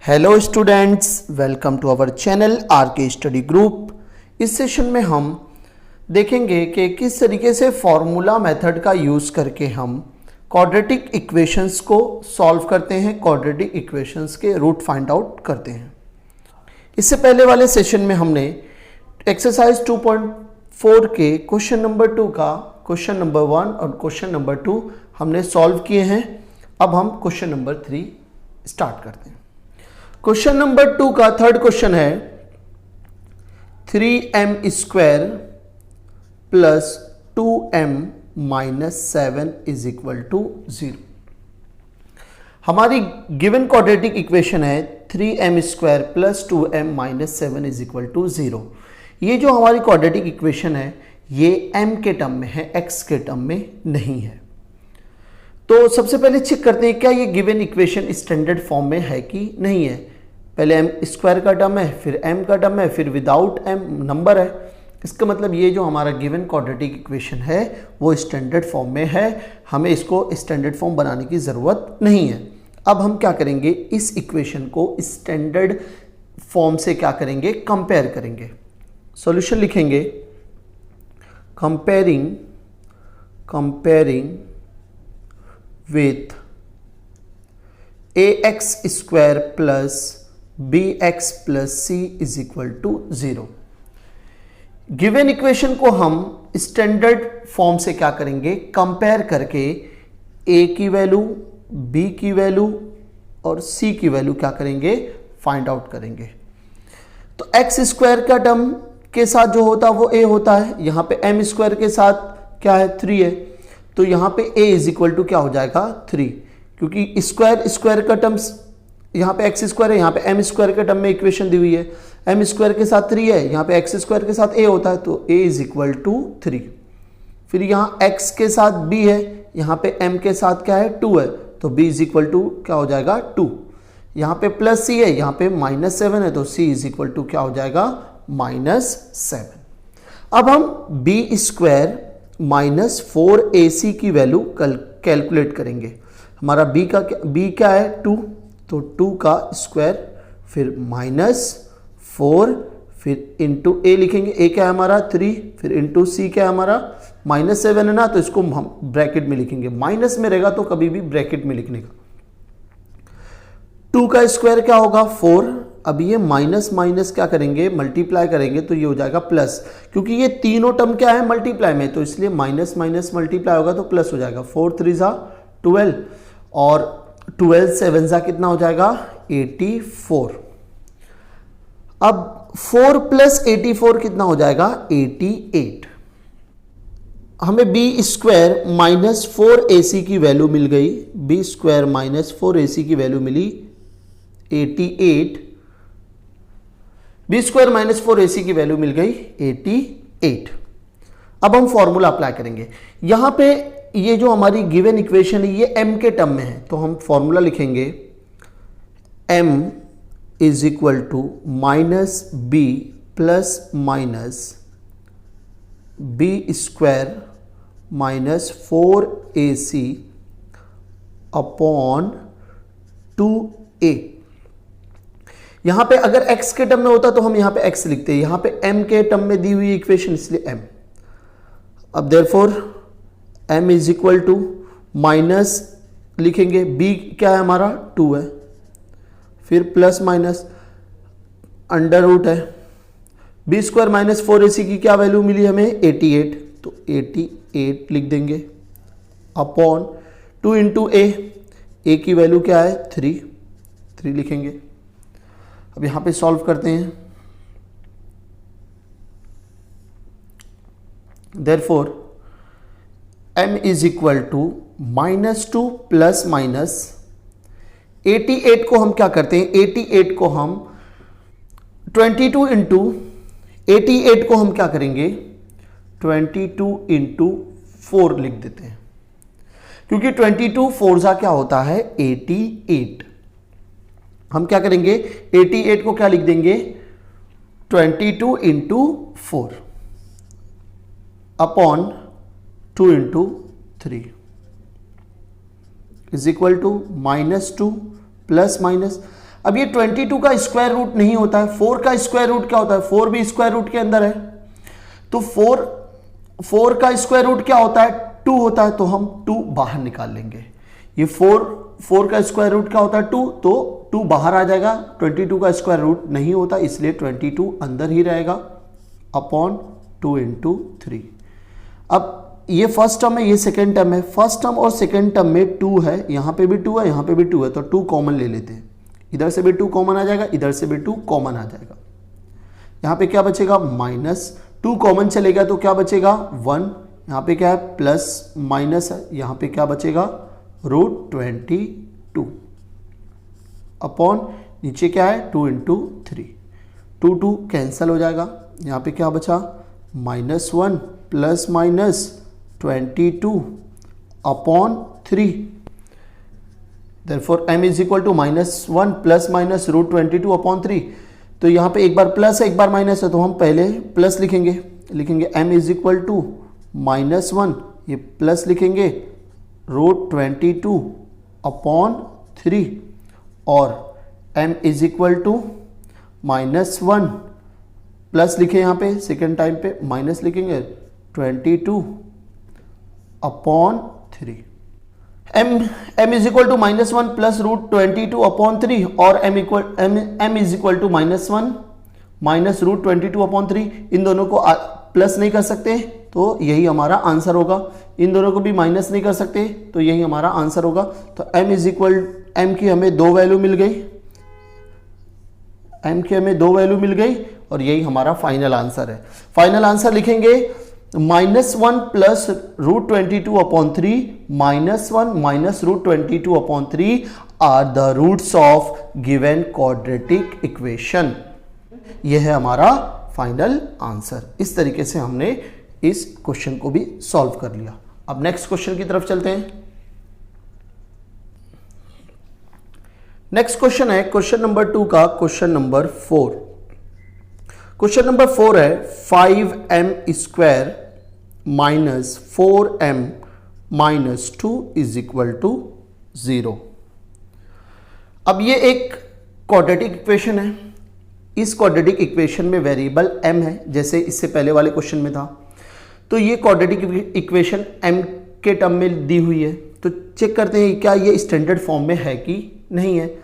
Hello students, welcome to our channel RK study group. इस session में हम देखेंगे कि किस तरीके से फॉर्मूला मेथड का यूज़ करके हम क्वाड्रेटिक इक्वेशंस को सॉल्व करते हैं, क्वाड्रेटिक इक्वेशंस के रूट फाइंड आउट करते हैं। इससे पहले वाले सेशन में हमने एक्सरसाइज 2.4 के क्वेश्चन नंबर 2 का क्वेश्चन नंबर 1 और क्वेश्चन नंबर 2 हमने सॉल्व किए हैं। अब हम क्वेश्चन नंबर 3 स्टार्ट करते हैं। क्वेश्चन नंबर 2 का थर्ड क्वेश्चन है 3m square plus 2m minus 7 is equal to 0। हमारी गिवन क्वाड्रेटिक इक्वेशन है 3m square plus 2m minus 7 is equal to 0। ये जो हमारी क्वाड्रेटिक इक्वेशन है ये m के टर्म में है, x के टर्म में नहीं है। तो सबसे पहले चेक करते हैं क्या ये गिवन इक्वेशन स्टैंडर्ड फॉर्म में है कि नहीं है। पहले m स्क्वायर का टर्म है, फिर m का टर्म है, फिर विदाउट m नंबर है। इसका मतलब ये जो हमारा गिवन क्वाड्रेटिक इक्वेशन है वो स्टैंडर्ड फॉर्म में है, हमें इसको स्टैंडर्ड फॉर्म बनाने की ज़रूरत नहीं है। अब हम क्या करेंगे, इस इक्वेशन को स्टैंडर्ड फॉर्म से क्या करेंगे, कंपेयर करेंगे। सॉल्यूशन लिखेंगे comparing with ax square plus bx plus c is equal to 0। Given equation को हम स्टैंडर्ड फॉर्म से क्या करेंगे, कंपेयर करके a की वैल्यू, b की वैल्यू और c की वैल्यू क्या करेंगे, फाइंड आउट करेंगे। तो x स्क्वायर का टर्म के साथ जो होता है वो a होता है, यहाँ पे m स्क्वायर के साथ क्या है 3 है, तो यहाँ पे a इज इक्वल टू क्या हो जाएगा 3, क्योंकि स्क्वायर का टर्म्स यहाँ पे x स्क्वायर है, यहाँ पे m स्क्वायर के टर्म में इक्वेशन दी हुई है, m स्क्वायर के साथ 3 है, यहाँ पे x स्क्वायर के साथ a होता है, तो a इज इक्वल टू 3। फिर यहाँ x के साथ b है, यहाँ पे m के साथ क्या है 2 है, तो b इज इक्वल टू क्या हो जाएगा 2। यहाँ पे प्लस c है, यहाँ पे माइनस 7 है, तो c इज इक्वल टू क्या हो जाएगा -7। अब हम b स्क्वायर माइनस 4ac की वैल्यू कैलकुलेट करेंगे। हमारा b क्या है 2, तो 2 का स्क्वायर फिर -4 फिर इंटू a लिखेंगे, a क्या है हमारा 3, फिर इंटू c क्या है हमारा -7 है ना, तो इसको हम ब्रैकेट में लिखेंगे। माइनस में रहेगा तो कभी भी ब्रैकेट में लिखने का। 2 का स्क्वायर क्या होगा 4, अब ये माइनस माइनस क्या करेंगे, मल्टीप्लाई करेंगे, तो ये हो जाएगा प्लस, क्योंकि ये तीनों टर्म क्या है मल्टीप्लाई में, तो इसलिए माइनस माइनस मल्टीप्लाई होगा तो प्लस हो जाएगा। 4 3 जा 12 और 12 7 जा कितना हो जाएगा 84। अब 4 प्लस 84 कितना हो जाएगा 88। हमें b स्क्वायर माइनस 4ac की वैल्यू मिल गई, b स्क्वायर माइनस 4ac की वैल्यू मिली 88, बी स्क्वायर माइनस 4ac की वैल्यू मिल गई 88। अब हम फॉर्मूला अप्लाई करेंगे। यहां पे ये जो हमारी गिवन इक्वेशन है ये m के टर्म में है, तो हम फॉर्मूला लिखेंगे m is equal to minus b plus minus b square minus 4ac upon 2a। यहां पे अगर x के टर्म में होता तो हम यहां पे x लिखते हैं, यहां पे m के टर्म में दी हुई इक्वेशन इसलिए m। अब therefore m is equal to minus लिखेंगे, b क्या है हमारा 2 है, फिर प्लस माइनस अंडर रूट है, b स्क्वायर माइनस 4ac की क्या वैल्यू मिली हमें 88, तो 88 लिख देंगे अपॉन 2 इंटू a की वैल्यू क्या है 3 लिखेंगे। अब यहां पे सॉल्व करते हैं। Therefore m is equal to -2 plus minus 88 को हम क्या करते हैं, 88 को हम 22 इंटू 88 को हम क्या करेंगे 22 इंटू 4 लिख देते हैं, क्योंकि 22 4 जा क्या होता है 88। हम क्या करेंगे 88 को क्या लिख देंगे 22 into 4 upon 2 into 3 is equal to -2 plus minus. अब ये 22 का स्क्वायर रूट नहीं होता है, 4 का स्क्वायर रूट क्या होता है, 4 भी स्क्वायर रूट के अंदर है, तो 4 का स्क्वायर रूट क्या होता है, 2 होता है, तो हम 2 बाहर निकाल लेंगे। ये 4 का स्क्वायर रूट क्या होता है, 2, तो 2 बाहर आ जाएगा, 22 का स्क्वायर रूट नहीं होता, इसलिए 22 अंदर ही रहेगा अपॉन 2 इंटू 3। अब ये फर्स्ट टर्म है, ये सेकेंड टर्म है, फर्स्ट टर्म और सेकेंड टर्म में 2 है, यहां पे भी 2 है, यहां पे भी 2 है, तो 2 कॉमन ले लेते हैं, इधर से भी 2 कॉमन आ जाएगा, इधर से भी 2 कॉमन आ जाएगा। यहां पे क्या बचेगा, -2 कॉमन चलेगा तो क्या बचेगा 1, यहां पे क्या है प्लस माइनस है, यहां पे क्या बचेगा √22 अपॉन नीचे क्या है 2 इंटू 3, 2 कैंसिल हो जाएगा, यहां पे क्या बचा -1 plus minus 22 upon 3, therefore m is equal to -1 plus minus √22 upon 3। तो यहाँ पे एक बार प्लस है एक बार माइनस है, तो हम पहले प्लस लिखेंगे m इज इक्वल टू -1, ये प्लस लिखेंगे √22 अपॉन 3 और m is equal to -1 plus लिखे, यहाँ पे सेकेंड टाइम पे माइनस लिखेंगे 22 upon 3। m is equal to -1 plus √22 upon 3 और m is equal to -1 minus √22 upon 3, इन दोनों को प्लस नहीं कर सकते तो यही हमारा आंसर होगा, इन दोनों को भी माइनस नहीं कर सकते तो यही हमारा आंसर होगा। तो m की हमें 2 वैल्यू मिल गई, और यही हमारा फाइनल आंसर है। फाइनल आंसर लिखेंगे -1 plus √22 upon 3 -1 minus √22 upon 3 are the roots of given quadratic equation. यह है हमारा फाइनल आंसर। इस तरीके से हमने इस क्वेश्चन को भी सॉल्व कर लिया। अब नेक्स्ट क्वेश्चन की तरफ चलते हैं। नेक्स्ट क्वेश्चन है क्वेश्चन नंबर 2 का क्वेश्चन नंबर 4। क्वेश्चन नंबर 4 है 5m square minus 4m minus 2 is equal to 0। अब ये एक क्वाड्रेटिक इक्वेशन है। इस क्वाड्रेटिक इक्वेशन में वेरिएबल m है, जैसे इससे पहले वाले क्वेश्चन में था। तो ये क्वाड्रेटिक इक्वेशन m के टर्म में दी हुई है, तो चेक करते हैं क्या ये स्टैंडर्ड फॉर्म में है कि नहीं है।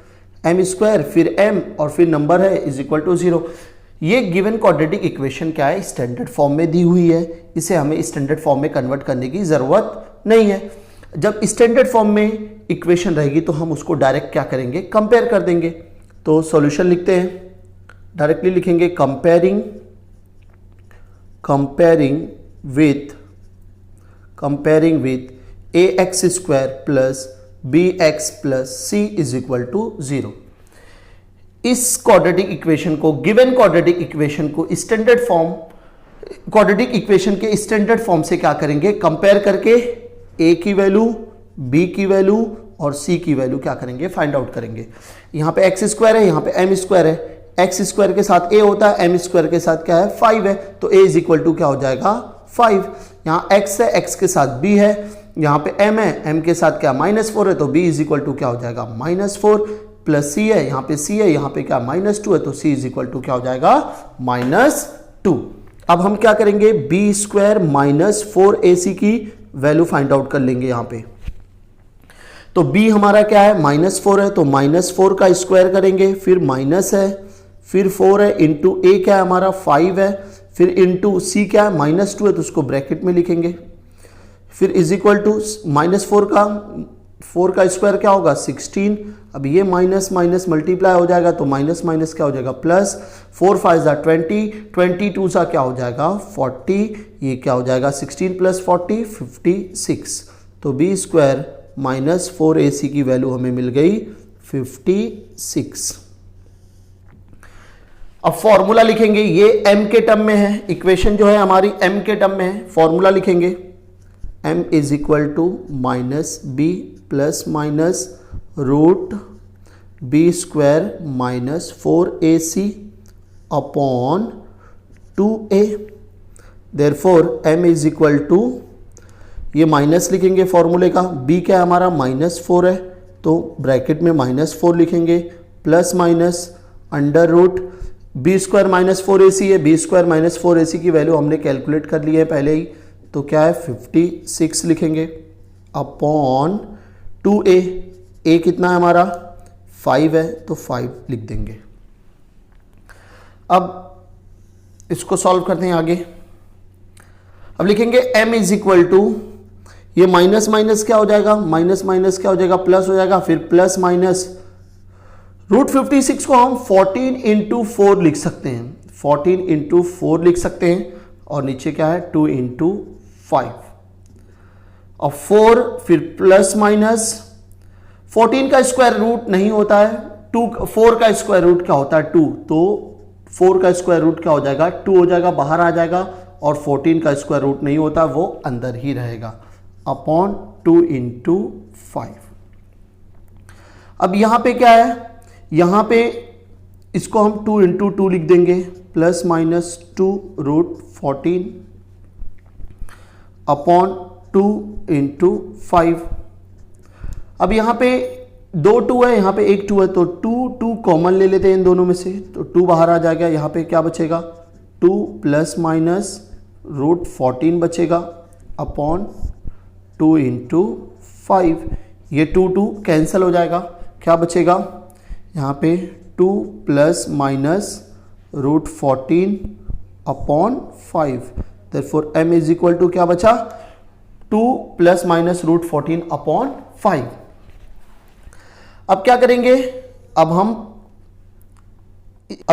m स्क्वायर फिर m और फिर नंबर है इज इक्वल टू 0। ये गिवन क्वाड्रेटिक इक्वेशन क्या है, स्टैंडर्ड फॉर्म में दी हुई है, इसे हमें स्टैंडर्ड फॉर्म में कन्वर्ट करने की जरूरत नहीं है। जब स्टैंडर्ड फॉर्म में इक्वेशन रहेगी तो हम उसको डायरेक्ट क्या करेंगे, कंपेयर कर देंगे। तो सॉल्यूशन लिखते हैं, डायरेक्टली लिखेंगे comparing with ax square plus bx plus c is equal to 0। इस क्वाड्रेटिक इक्वेशन को, गिवन क्वाड्रेटिक इक्वेशन को स्टैंडर्ड फॉर्म, क्वाड्रेटिक इक्वेशन के स्टैंडर्ड फॉर्म से क्या करेंगे, कंपेयर करके a की वैल्यू, b की वैल्यू और c की वैल्यू क्या करेंगे, फाइंड आउट करेंगे। यहाँ पे x स्क्वायर है, यहाँ पे m स्क्वायर है, x स्क्वायर के साथ a होता है, m स्क्वायर के साथ क्या है 5 है, तो a इज इक्वल टू क्या हो जाएगा 5। यहाँ x है, x के साथ b है, यहाँ पे m है, m के साथ क्या -4 है, तो b इज इक्वल टू क्या हो जाएगा -4 प्लस c है, यहाँ पे c है, यहाँ पे क्या -2 है, तो c इज इक्वल टू क्या हो जाएगा -2। अब हम क्या करेंगे, b स्क्वायर माइनस 4ac की वैल्यू फाइंड आउट कर लेंगे। यहाँ पे तो b हमारा क्या है -4 है, तो -4 का स्क्वायर करेंगे, फिर माइनस है, फिर 4 है, इंटू a क्या है हमारा 5 है, फिर इंटू c क्या है -2 है, तो उसको ब्रैकेट में लिखेंगे, फिर इज इक्वल टू -4 का स्क्वायर क्या होगा 16। अब ये माइनस माइनस मल्टीप्लाई हो जाएगा, तो माइनस माइनस क्या हो जाएगा प्लस, 4 5 20, 22 सा क्या हो जाएगा 40, ये क्या हो जाएगा 16 प्लस 40 56। तो b स्क्वायर माइनस 4ac की वैल्यू हमें मिल गई 56। अब फॉर्मूला लिखेंगे, ये m के टर्म में है, इक्वेशन जो है हमारी m के टर्म में है, फॉर्मूला लिखेंगे m is equal to minus b plus minus root b square minus 4ac upon 2a। Therefore m is equal to, ये माइनस लिखेंगे फॉर्मूले का, b क्या है हमारा -4 है, तो ब्रैकेट में -4 लिखेंगे, plus minus under root b square minus 4ac है, बी स्क्वायर माइनस 4ac की वैल्यू हमने कैलकुलेट कर ली है पहले ही, तो क्या है 56 लिखेंगे अपॉन 2a, a कितना है हमारा 5 है तो 5 लिख देंगे। अब इसको सॉल्व करते हैं आगे। अब लिखेंगे m इज इक्वल टू, ये माइनस माइनस क्या हो जाएगा, माइनस माइनस क्या हो जाएगा, प्लस हो जाएगा, फिर प्लस माइनस रूट 56 को हम 14 इंटू 4 लिख सकते हैं, 14 इंटू 4 लिख सकते हैं, और नीचे क्या है 2 इंटू 5 और 4, फिर प्लस माइनस 14 का स्क्वायर रूट नहीं होता है 2, 4 का स्क्वायर रूट क्या होता है 2, तो 4 का स्क्वायर रूट क्या हो जाएगा 2 हो जाएगा, बाहर आ जाएगा, और 14 का स्क्वायर रूट नहीं होता वो अंदर ही रहेगा, अपॉन 2 इंटू 5। अब यहां पे क्या है, यहां पे इसको हम 2 इंटू 2 लिख देंगे, plus minus 2 root 14 upon 2 into 5। अब यहां पे 2 2 है, यहां पे एक 2 है, तो 2 कॉमन ले लेते हैं इन दोनों में से, तो 2 बाहर आ जाएगा, यहां पे क्या बचेगा 2 प्लस माइनस रूट 14 बचेगा अपॉन 2 इंटू 5। ये 2 कैंसिल हो जाएगा, क्या बचेगा यहाँ पे 2 plus minus root 14 upon 5, therefore m is equal to क्या बचा 2 प्लस माइनस रूट 14 अपॉन 5। अब क्या करेंगे, अब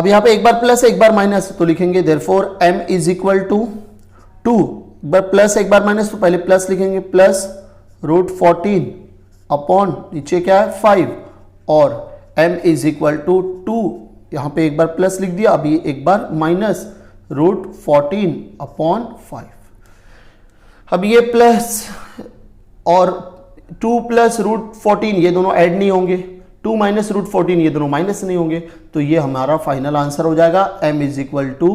यहां पे एक बार प्लस एक बार माइनस, तो लिखेंगे therefore m is equal to 2, एक बार प्लस एक बार माइनस, तो पहले प्लस लिखेंगे, प्लस रूट 14 अपॉन नीचे क्या है 5, और m इज इक्वल टू 2, यहां पे एक बार प्लस लिख दिया, अभी एक बार माइनस रूट 14 अपॉन 5। अब ये प्लस और 2 प्लस रूट 14 ये दोनों ऐड नहीं होंगे, 2 माइनस रूट 14 ये दोनों माइनस नहीं होंगे, तो ये हमारा फाइनल आंसर हो जाएगा m इज इक्वल टू,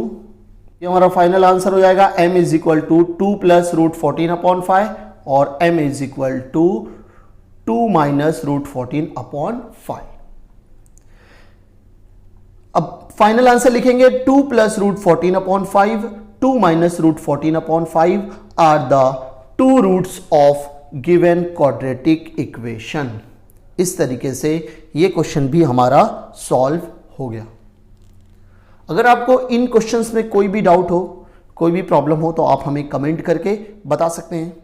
ये हमारा फाइनल आंसर हो जाएगा m is equal to 2 plus root 14 upon 5 और m is equal to 2 minus root 14 upon 5। अब फाइनल आंसर लिखेंगे 2 plus root 14 upon 5, 2 minus root 14 upon 5 are the 2 roots of given quadratic equation. इस तरीके से ये question भी हमारा सॉल्व हो गया। अगर आपको इन क्वेश्चंस में कोई भी डाउट हो, कोई भी प्रॉब्लम हो, तो आप हमें कमेंट करके बता सकते हैं।